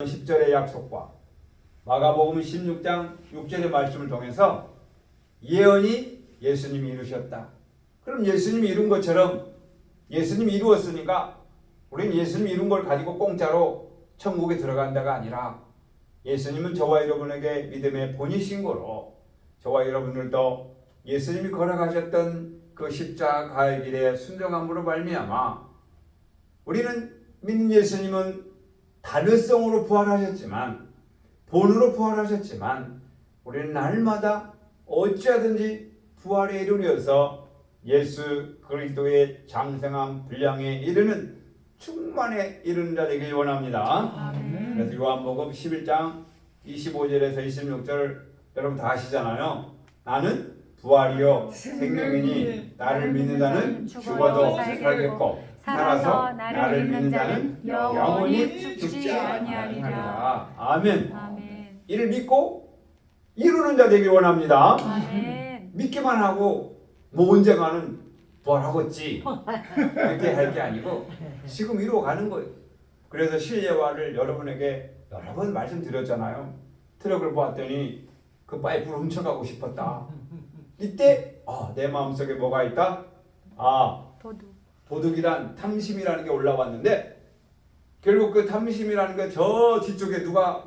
10절의 약속과 마가복음 16장 6절의 말씀을 통해서 예언이 예수님이 이루셨다. 그럼 예수님이 이룬 것처럼 예수님이 이루었으니까 우리는 예수님이 이룬 걸 가지고 공짜로 천국에 들어간다가 아니라 예수님은 저와 여러분에게 믿음의 본이신 거로 저와 여러분들도 예수님이 걸어가셨던 그 십자가의 길에 순종함으로 말미암아 우리는 믿는 예수님은 단어성으로 부활하셨지만 본으로 부활하셨지만 우리는 날마다 어찌하든지 부활에 이르려서 예수 그리스도의 장성한 분량에 이르는 충만에 이르는 자 되길 원합니다. 그래서 요한복음 11장 25절에서 26절 여러분 다 아시잖아요. 나는 부활이요 생명이니 나를 믿는 자는 죽어도 살겠고 살아서 나를 믿는 자는 영원히 죽지 아니하리라. 아멘. 아멘. 이를 믿고 이루는 자 되길 원합니다. 아멘. 믿기만 하고 뭐 언젠가는 부활하겠지 이렇게 할 게 아니고 지금 이루어가는 거예요. 그래서 실례화를 여러분에게 여러 번 말씀드렸잖아요. 트럭을 보았더니 그 파이프를 훔쳐가고 싶었다. 이때 내 마음속에 뭐가 있다? 도둑이란 탐심이라는 게 올라왔는데 결국 그 탐심이라는 게 저 뒤쪽에 누가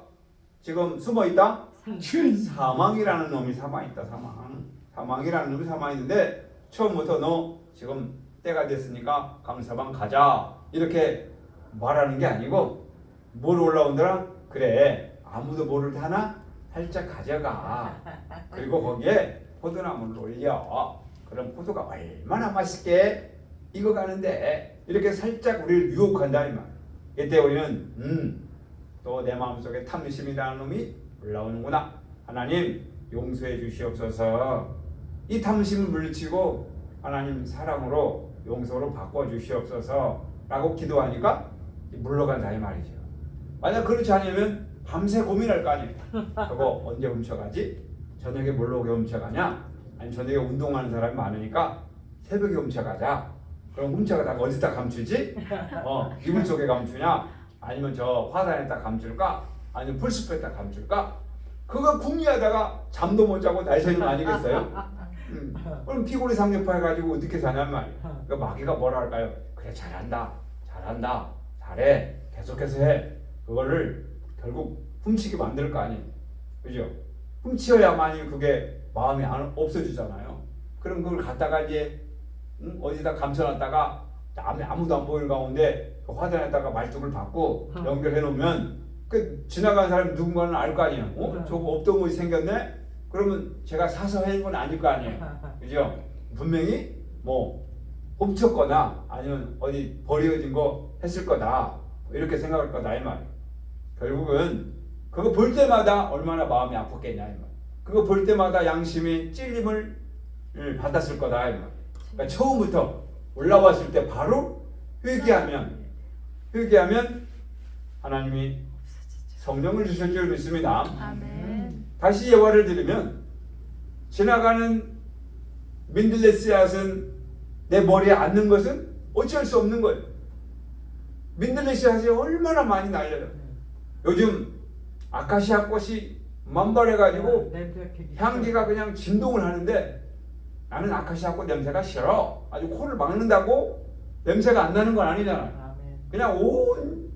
지금 숨어 있다? 사망이라는 놈이 사망 있다. 사망이라는 놈이 사망 있는데 처음부터 너 지금 때가 됐으니까 감사방 가자 이렇게 말하는 게 아니고 뭘 올라온더라? 그래 아무도 모를 때 하나 살짝 가져가. 그리고 거기에 포도나무를 올려. 그럼 포도가 얼마나 맛있게 익어가는데 이렇게 살짝 우리를 유혹한다 이 말. 이때 우리는 또 내 마음속에 탐심이라는 놈이 올라오는구나. 하나님 용서해 주시옵소서. 이 탐심을 물리치고 하나님 사랑으로 용서로 바꿔주시옵소서 라고 기도하니까 물러간다 이 말이죠. 만약 그렇지 않으면 밤새 고민할 거 아니에요. 저거 언제 훔쳐가지? 저녁에 뭘로 훔쳐가냐? 아니 저녁에 운동하는 사람이 많으니까 새벽에 훔쳐가자. 그럼 훔쳐가다가 어디다 감추지? 이불 속에 감추냐? 아니면 저 화단에다 감출까? 아니면 풀숲에다 감출까? 그거 궁리하다가 잠도 못 자고 날새는 아니겠어요? 그럼 피골이 상접해가지고 어떻게 사냔 말이야. 그 마귀가 뭐라 할까요? 그래 잘한다 잘해 계속해서 해. 그거를 결국 훔치게 만들 거 아니에요. 그죠? 훔치어야만이 그게 마음이 없어지잖아요. 그럼 그걸 갖다가 이제 어디다 감춰놨다가 아무도 안 보이는 가운데 그 화단에다가 말뚝을 받고 연결해 놓으면 그 지나가는 사람이 누군가는 알 거 아니에요. 저거 없던 것이 생겼네? 그러면 제가 사서 해는 건 아닐 거 아니에요. 그죠? 분명히 뭐 훔쳤거나 아니면 어디 버려진 거 했을 거다 이렇게 생각할 거다 이 말이에요. 결국은 그거 볼 때마다 얼마나 마음이 아팠겠냐 이 말. 그거 볼 때마다 양심이 찔림을 받았을 거다 이 말. 그러니까 처음부터 올라왔을 때 바로 회개하면 하나님이 성령을 주실 줄 믿습니다. 아멘. 다시 예화를 드리면 지나가는 민들레씨앗은 내 머리에 앉는 것은 어쩔 수 없는 거예요. 민들레씨앗이 얼마나 많이 날려요. 요즘 아카시아 꽃이 만발해가지고 향기가 그냥 진동을 하는데 나는 아카시아 꽃 냄새가 싫어. 아주 코를 막는다고 냄새가 안 나는 건 아니잖아요. 그냥 온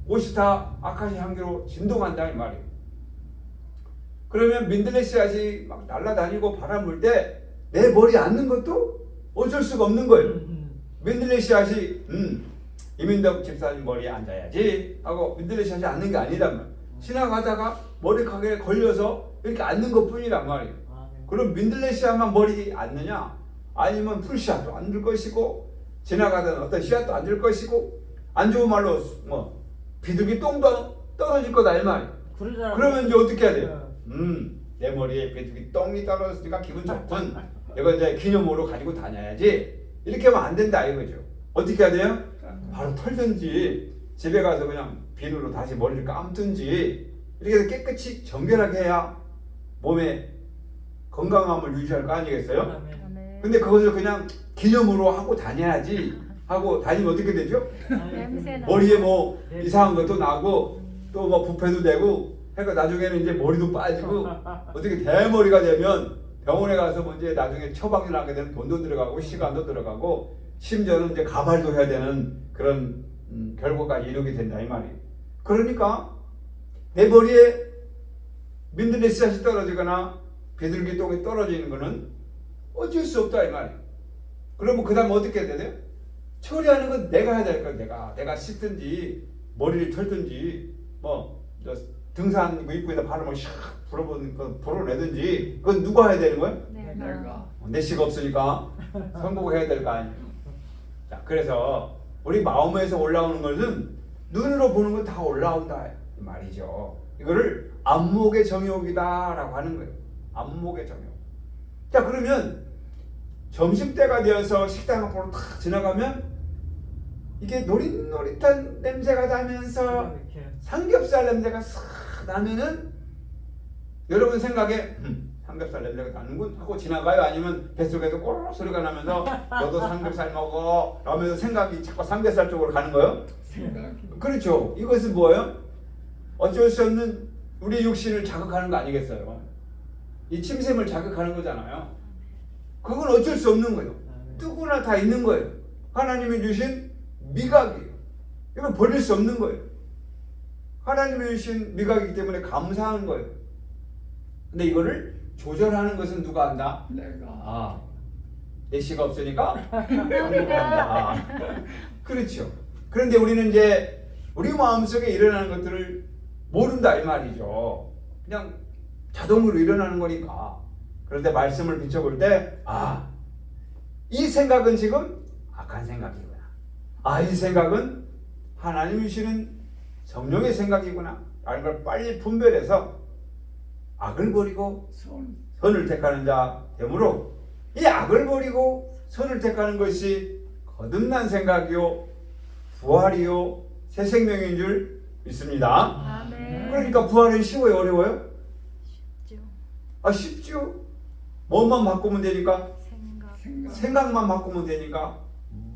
옷이 다 아카시아 향기로 진동한다 이 말이에요. 그러면 민들레씨앗이 막 날아다니고 바람 불 때 내 머리에 앉는 것도 어쩔 수가 없는 거예요. 민들레씨앗이 이민덕 집사님 머리에 앉아야지 하고 민들레씨앗이 앉는 게 아니란 말이에요. 지나가다가 머리카락에 걸려서 이렇게 앉는 것 뿐이란 말이에요. 그럼 민들레씨앗만 머리에 앉느냐? 아니면 풀씨앗도 앉을 것이고 지나가던 어떤 씨앗도 앉을 것이고 안 좋은 말로 뭐 비둘기 똥도 떨어질 거다 이 말이에요. 그러면 이제 어떻게 해야 돼요? 내 머리에 비둘기 똥이 떨어졌으니까 기분 좋군. 이거 이제 기념으로 가지고 다녀야지. 이렇게 하면 안 된다 이거죠. 어떻게 해야 돼요? 바로 털든지 집에 가서 그냥 비누로 다시 머리를 감든지 이렇게 해서 깨끗이 정결하게 해야 몸에 건강함을 유지할 거 아니겠어요? 아멘. 근데 그것을 그냥 기념으로 하고 다녀야지 하고 다니면 어떻게 되죠? 냄새 나. 머리에 뭐 이상한 것도 나고 또 뭐 부패도 되고 그러니까 나중에는 이제 머리도 빠지고 어떻게 대머리가 되면 병원에 가서 뭐 이제 나중에 처방을 하게 되면 돈도 들어가고 시간도 들어가고 심지어는 이제 가발도 해야 되는 그런 결과까지 이르게 된다 이 말이에요. 그러니까 내 머리에 민들레 씨앗이 떨어지거나 비둘기 똥이 떨어지는 거는 어쩔 수 없다 이 말이에요. 그러면 그 다음 어떻게 해야 돼요? 처리하는 건 내가 해야 될 거야. 내가 씻든지 머리를 털든지 뭐 등산 입구에다 바람을 샥 불어내든지 그건 누가 해야 되는 거예요? 내가. 내시가 없으니까 선곡해야 될 거 아니에요. 자, 그래서 우리 마음에서 올라오는 것은 눈으로 보는 건 다 올라온다 이 말이죠. 이거를 안목의 정욕이다라고 하는 거예요. 안목의 정욕. 자, 그러면 점심때가 되어서 식당 앞으로 탁 지나가면 이게 노릇노릇한 냄새가 나면서 삼겹살 냄새가 싹 나면은 여러분 생각에 삼겹살 냄새가 나는군 하고 지나가요? 아니면 뱃속에서 꼬르륵 소리가 나면서 너도 삼겹살 먹어 라면서 생각이 자꾸 삼겹살 쪽으로 가는 거예요? 그렇죠. 이것은 뭐예요? 어쩔 수 없는 우리 육신을 자극하는 거 아니겠어요? 이 침샘을 자극하는 거잖아요. 그건 어쩔 수 없는 거예요. 누구나 다 있는 거예요. 하나님이 주신 미각이에요. 이건 버릴 수 없는 거예요. 하나님이 주신 미각이기 때문에 감사한 거예요. 근데 이거를 조절하는 것은 누가 한다? 내가. 내시가 없으니까 내가. 그렇죠. 그런데 우리는 이제 우리 마음속에 일어나는 것들을 모른다 이 말이죠. 그냥 자동으로 일어나는 거니까. 그런데 말씀을 비춰볼 때 이 생각은 지금 악한 생각이구나. 이 생각은 하나님이 주시는 성령의 생각이구나 라는 걸 빨리 분별해서 악을 버리고 선을 택하는 자 되므로 이 악을 버리고 선을 택하는 것이 거듭난 생각이요 부활이요 새 생명인 줄 믿습니다. 아멘. 그러니까 부활은 쉬워요 어려워요? 쉽죠. 쉽죠. 뭐만 바꾸면 되니까 생각만 바꾸면 되니까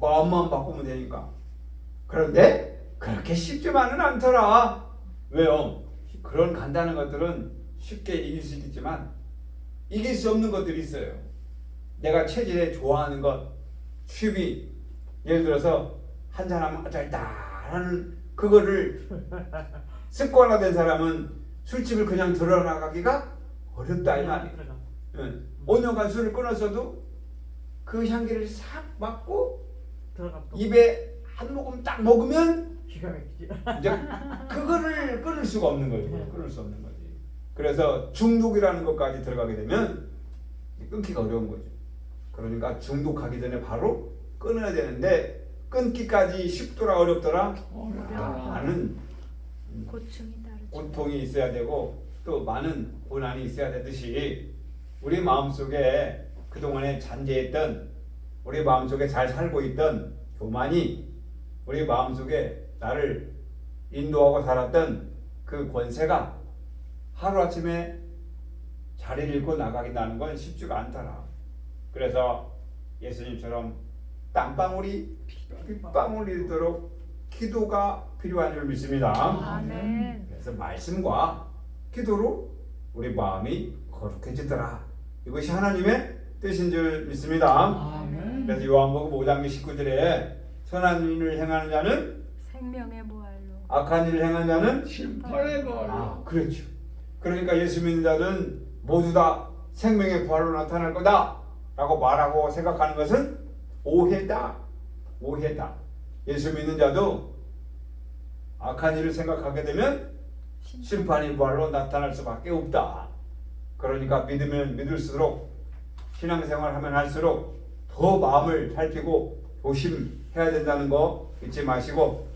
마음만 바꾸면 되니까. 그런데 그렇게 쉽지만은 않더라. 왜요? 그런 간단한 것들은 쉽게 이길 수 있겠지만 이길 수 없는 것들이 있어요. 내가 체질에 좋아하는 것, 취미, 예를 들어서 한잔하면 짧다라는 그거를 습관화된 사람은 술집을 그냥 들어나가기가 어렵다 이 말이에요. 5년간 술을 끊었어도 그 향기를 싹 맡고 입에 한 모금 딱 먹으면 기가 막히지. 이제 그거를 끊을 수가 없는 거예요. 끊을 수 없는 거지. 그래서 중독이라는 것까지 들어가게 되면 끊기가 어려운 거죠. 그러니까 중독하기 전에 바로 끊어야 되는데 끊기까지 쉽더라 어렵더라 많은 고충이 다르죠. 고통이 있어야 되고 또 많은 고난이 있어야 되듯이 우리 마음속에 그동안에 잔재했던 우리 마음속에 잘 살고 있던 교만이 우리 마음속에 나를 인도하고 살았던 그 권세가 하루아침에 자리를 잃고 나가긴다는 건 쉽지가 않더라. 그래서 예수님처럼 땀방울이 빗방울 이르도록 기도가 필요한 줄 믿습니다. 아멘. 그래서 말씀과 기도로 우리 마음이 거룩해지더라. 이것이 하나님의 뜻인 줄 믿습니다. 그래서 요한복음 5장 19절에 선한 일을 행하는 자는 생명의 부활로 악한 일을 행하는 자는 심판의 벌로. 그렇죠. 그러니까 예수 믿는 자는 모두 다 생명의 부활로 나타날 거다 라고 말하고 생각하는 것은 오해다. 오해다. 예수 믿는 자도 악한 일을 생각하게 되면 심판의 부활로 나타날 수밖에 없다. 그러니까 믿으면 믿을수록 신앙생활 하면 할수록 더 마음을 살피고 조심해야 된다는 거 잊지 마시고,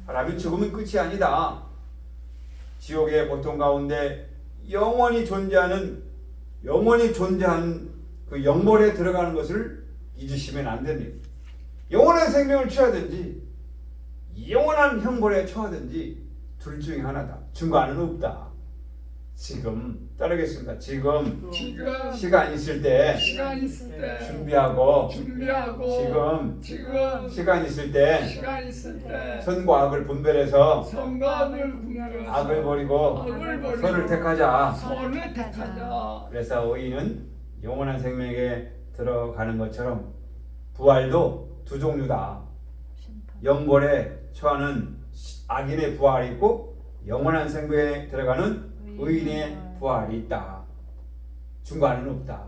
바라면 죽음은 끝이 아니다. 지옥의 고통 가운데 영원히 존재하는 그 영벌에 들어가는 것을 잊으시면 안 됩니다. 영원한 생명을 취하든지 영원한 형벌에 처하든지 둘 중에 하나다. 중간은 없다. 지금 따르겠습니다. 지금 지금 시간 있을 때 시간 있을 때 준비하고 준비하고 지금 시간 있을 때 시간 있을 때 선과 악을 분별해서 선거를 분별해서 악을 버리고 악을 버리고 선을 택하자. 선을 택하자. 그래서 의인은 영원한 생명에 들어가는 것처럼 부활도 두 종류다. 심판. 영벌에 처하는 악인의 부활이 있고 영원한 생명에 들어가는 의인의 부활이 있다. 중간은 없다.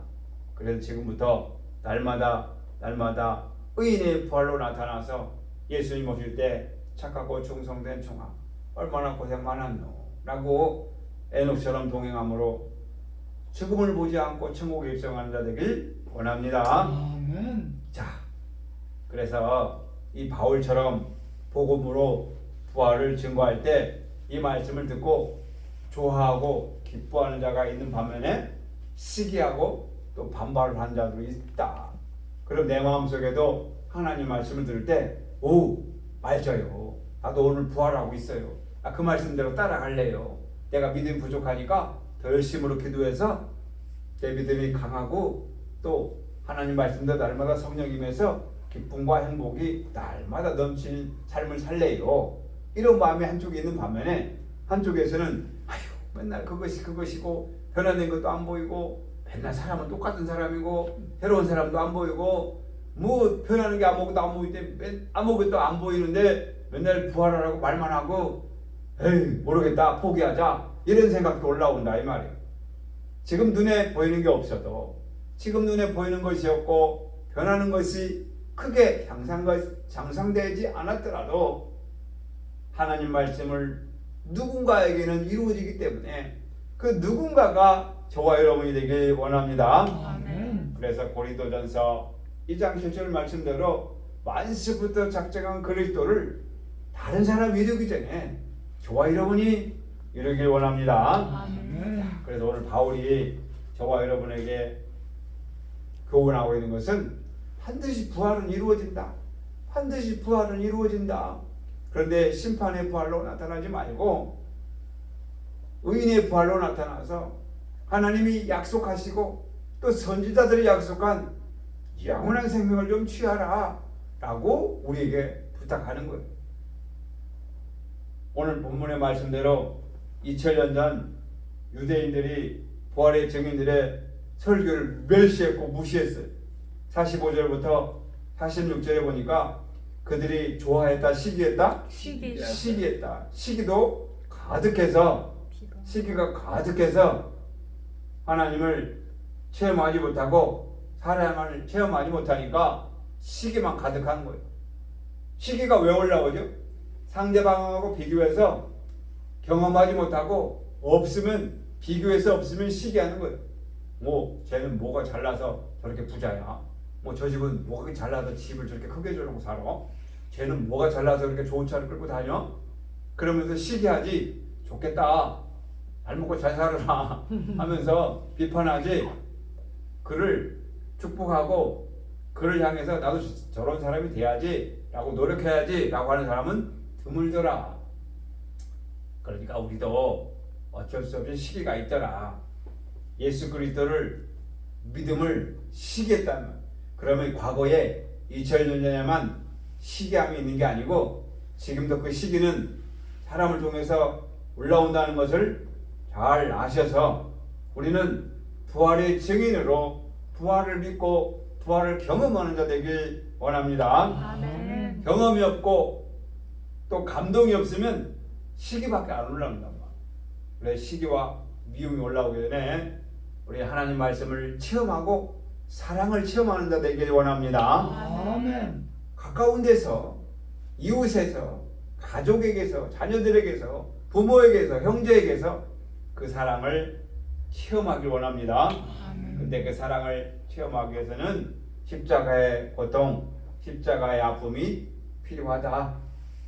그래서 지금부터 날마다 의인의 부활로 나타나서 예수님 오실 때 착하고 충성된 종아 얼마나 고생 많았노 라고 에녹처럼 동행함으로 죽음을 보지 않고 천국에 입성하는 자 되길 원합니다. 아멘. 자, 그래서 이 바울처럼 복음으로 부활을 증거할 때 이 말씀을 듣고 좋아하고 기뻐하는 자가 있는 반면에 시기하고 또 반발을 한 자도 있다. 그럼 내 마음속에도 하나님 말씀을 들을 때 오, 맞아요. 나도 오늘 부활하고 있어요. 그 말씀대로 따라갈래요. 내가 믿음이 부족하니까 더 열심으로 기도해서 내 믿음이 강하고 또 하나님 말씀대로 날마다 성령님에서 기쁨과 행복이 날마다 넘치는 삶을 살래요. 이런 마음이 한쪽에 있는 반면에 한쪽에서는 아휴 맨날 그것이고 변화된 것도 안 보이고 맨날 사람은 똑같은 사람이고 새로운 사람도 안 보이고 뭐 변하는 게 아무것도 안 보이는데 아무것도 안 보이는데 맨날 부활하라고 말만 하고 에이 모르겠다 포기하자 이런 생각도 올라온다 이 말이에요. 지금 눈에 보이는 게 없어도 지금 눈에 보이는 것이 없고 변하는 것이 크게 향상되지 않았더라도 하나님 말씀을 누군가에게는 이루어지기 때문에 그 누군가가 저와 여러분이 되길 원합니다. 아멘. 그래서 고린도전서 2장 7절 말씀대로 만세부터 작정한 그리스도를 다른 사람이 이루기 전에 저와 여러분이 이루길 원합니다. 아멘. 그래서 오늘 바울이 저와 여러분에게 교훈하고 있는 것은 반드시 부활은 이루어진다. 반드시 부활은 이루어진다. 그런데 심판의 부활로 나타나지 말고 의인의 부활로 나타나서 하나님이 약속하시고 또 선지자들이 약속한 영원한 생명을 좀 취하라 라고 우리에게 부탁하는 거예요. 오늘 본문의 말씀대로 2000년 전 유대인들이 부활의 증인들의 설교를 멸시했고 무시했어요. 45절부터 46절에 보니까 그들이 좋아했다 시기했다 시기했다. 시기도 가득해서 시기가 가득해서 하나님을 체험하지 못하고 사랑을 체험하지 못하니까 시기만 가득한 거예요. 시기가 왜 올라오죠? 상대방하고 비교해서 경험하지 못하고 없으면 비교해서 없으면 시기하는 거예요. 뭐 쟤는 뭐가 잘나서 저렇게 부자야. 뭐 저 집은 뭐가 잘나서 집을 저렇게 크게 줘놓고 살아. 쟤는 뭐가 잘나서 이렇게 좋은 차를 끌고 다녀. 그러면서 시기하지. 좋겠다. 잘 먹고 잘 살아라 하면서 비판하지. 그를 축복하고 그를 향해서 나도 저런 사람이 돼야지 라고 노력해야지 라고 하는 사람은 드물더라. 그러니까 우리도 어쩔 수 없이 시기가 있더라. 예수 그리스도를 믿음을 시기했다면 그러면 과거에 2000년 전에만 시기함이 있는 게 아니고 지금도 그 시기는 사람을 통해서 올라온다는 것을 잘 아셔서 우리는 부활의 증인으로 부활을 믿고 부활을 경험하는 자 되길 원합니다. 아멘. 경험이 없고 또 감동이 없으면 시기밖에 안 올라온단 말이에요. 그래서 시기와 미움이 올라오기 전에 우리 하나님 말씀을 체험하고 사랑을 체험하는 자 되길 원합니다. 아멘. 가까운 데서 이웃에서 가족에게서 자녀들에게서 부모에게서 형제에게서 그 사랑을 체험하길 원합니다. 근데 그 사랑을 체험하기 위해서는 십자가의 고통, 십자가의 아픔이 필요하다.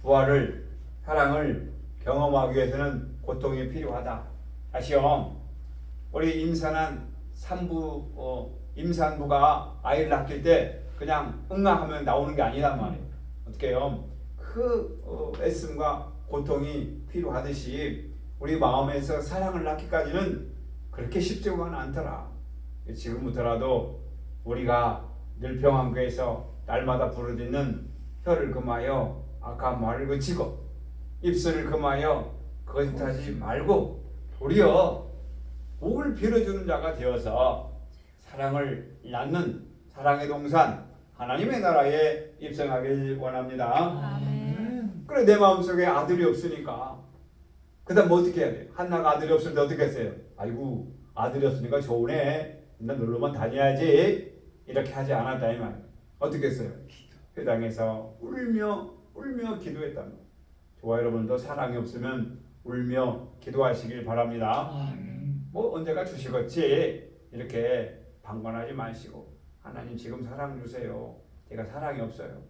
부활을 사랑을 경험하기 위해서는 고통이 필요하다. 아시오? 우리 임산한 임산부가 아이를 낳길 때 그냥 응아하면 나오는 게 아니란 말이에요. 어떻게 해요? 그 애씀과 고통이 필요하듯이 우리 마음에서 사랑을 낳기까지는 그렇게 쉽지만은 않더라. 지금부터라도 우리가 늘 평안교회에서 날마다 부르짖는 혀를 금하여 악한 말을 그치고 입술을 금하여 거짓하지 말고 도리어 목을 빌어주는 자가 되어서 사랑을 낳는 사랑의 동산 하나님의 나라에 입성하길 원합니다. 아멘. 그래 내 마음속에 아들이 없으니까 그 다음 뭐 어떻게 해야 돼? 한나가 아들이 없을 때 어떻게 했어요? 아이고 아들이 없으니까 좋으네. 나 놀러만 다녀야지. 이렇게 하지 않았다 이 말. 어떻게 했어요? 회당에서 울며 기도했단 말. 저와 여러분도 사랑이 없으면 울며 기도하시길 바랍니다. 아멘. 뭐 언제가 주시겠지 이렇게 방관하지 마시고 하나님 지금 사랑 주세요. 제가 사랑이 없어요.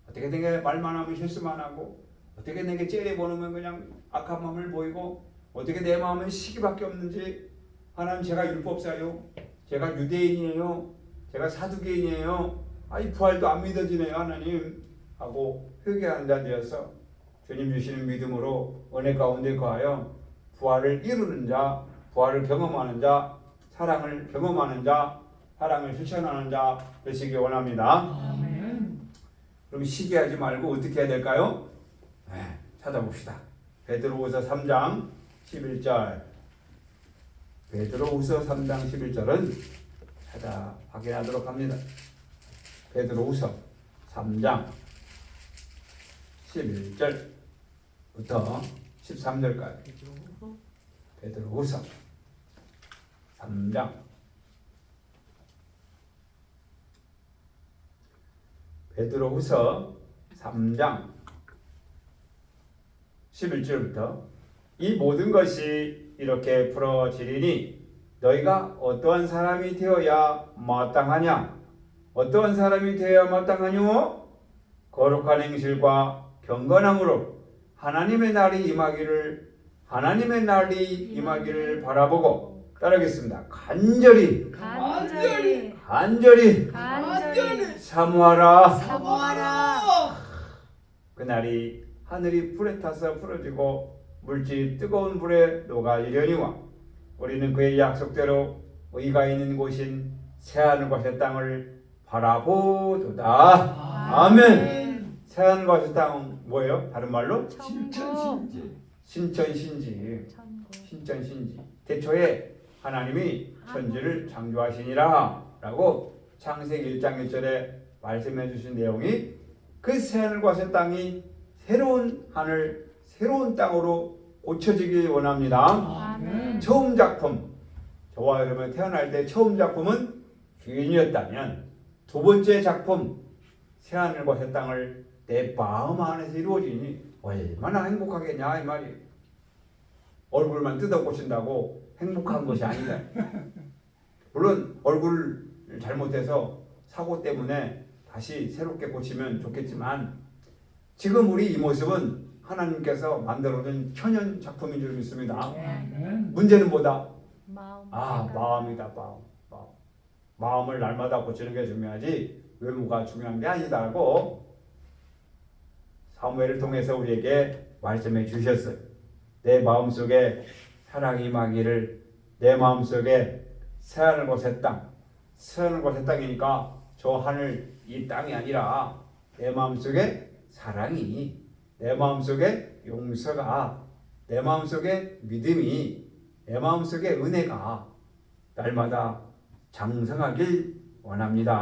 어떻게 내게 말만 하면 실수만 하고 어떻게 내게 째려보면 그냥 악한 마음을 보이고 어떻게 내 마음은 시기밖에 없는지 하나님 제가 율법사요. 제가 유대인이에요. 제가 사두개인이에요. 아이 부활도 안 믿어지네요 하나님 하고 회개하는 자 되어서 주님 주시는 믿음으로 은혜 가운데 거하여 부활을 이루는 자, 부활을 경험하는 자, 사랑을 경험하는 자, 사랑을 실천하는 자 되시기 원합니다. 아멘. 그럼 시기하지 말고 어떻게 해야 될까요? 찾아봅시다. 베드로후서 3장 11절. 베드로후서 3장 11절은 찾아 확인하도록 합니다. 베드로후서 3장 11절부터 13절까지. 베드로후서 3장 베드로후서 3장 11절부터 이 모든 것이 이렇게 풀어지리니 너희가 어떠한 사람이 되어야 마땅하냐? 어떠한 사람이 되어야 마땅하뇨? 거룩한 행실과 경건함으로 하나님의 날이 임하기를 바라보고 따르겠습니다. 간절히 사모하라. 그날이 하늘이 불에 타서 풀어지고 물질이 뜨거운 불에 녹아지려니와 우리는 그의 약속대로 의가 있는 곳인 새하늘과 새 땅을 바라보도다. 아멘. 새하늘과 새 땅은 뭐예요? 다른 말로? 신천신지. 신천신지. 태초에 하나님이 천지를 창조하시니라 라고 창세기 1장 1절에 말씀해 주신 내용이 그 새하늘과 새 땅이 새로운 하늘, 새로운 땅으로 고쳐지길 원합니다. 아멘. 처음 작품, 저와 여러분 태어날 때 처음 작품은 주인이었다면 두 번째 작품, 새하늘과 새 땅을 내 마음 안에서 이루어지니 얼마나 행복하겠냐 이 말이에요. 얼굴만 뜯어 고친다고 행복한 것이 아니다. 물론 얼굴을 잘못해서 사고 때문에 다시 새롭게 고치면 좋겠지만 지금 우리 이 모습은 하나님께서 만들어준 천연 작품인 줄 믿습니다. 아멘. 문제는 뭐다? 마음이다. 마음이다. 마음을 날마다 고치는 게 중요하지 외모가 중요한 게 아니다고 사무엘을 통해서 우리에게 말씀해 주셨어요. 내 마음속에 사랑이 임하기를, 내 마음속에 새하늘과 새 땅, 새하늘과 새 땅이니까 저 하늘 이 땅이 아니라 내 마음속에 사랑이, 내 마음속에 용서가, 내 마음속에 믿음이, 내 마음속에 은혜가 날마다 장성하길 원합니다.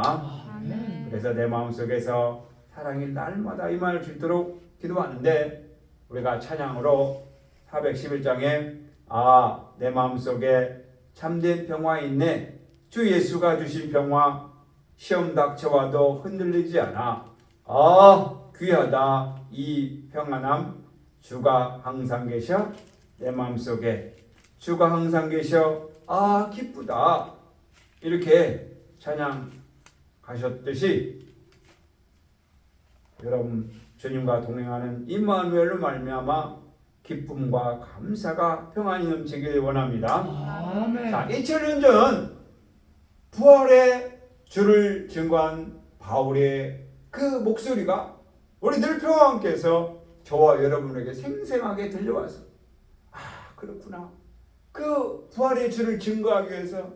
아멘. 그래서 내 마음속에서 사랑이 날마다 임할 수 있도록 기도하는데 우리가 찬양으로 411장에 내 마음속에 참된 평화 있네. 주 예수가 주신 평화 시험 닥쳐와도 흔들리지 않아. 귀하다 이 평안함. 주가 항상 계셔 내 마음속에. 주가 항상 계셔. 기쁘다. 이렇게 찬양하셨듯이 여러분 주님과 동행하는 임마누엘로 말미암아 기쁨과 감사가 평안이 넘치길 원합니다. 아멘. 자, 2000년 전 부활의 주를 증거한 바울의 그 목소리가 우리 늘 평안께서 저와 여러분에게 생생하게 들려와서 그렇구나. 그 부활의 주를 증거하기 위해서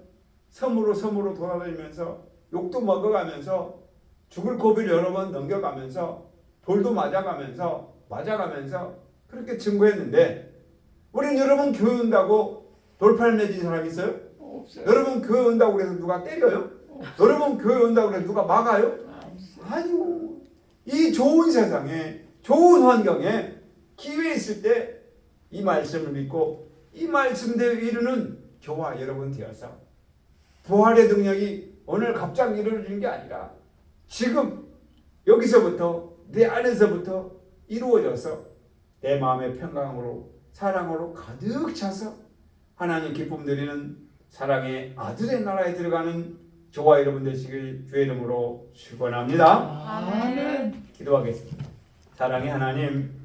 섬으로 돌아다니면서 욕도 먹어가면서 죽을 고비를 여러 번 넘겨가면서 돌도 맞아가면서 그렇게 증거했는데, 우린 여러분 교회 온다고 돌팔 맺은 사람 있어요? 없어요. 여러분 교회 온다고 그래서 누가 때려요? 여러분 교회 온다고 그래서 누가 막아요? 아니요. 이 좋은 세상에, 좋은 환경에 기회 있을 때 이 말씀을 믿고 이 말씀대로 이루는 교화 여러분 되어서 부활의 능력이 오늘 갑자기 이루어지는 게 아니라 지금 여기서부터 내 안에서부터 이루어져서 내 마음의 평강으로 사랑으로 가득 차서 하나님 기쁨 드리는 사랑의 아들의 나라에 들어가는 저와 여러분 되시길 주의 이름으로 축원합니다. 아멘. 기도하겠습니다. 사랑의 하나님,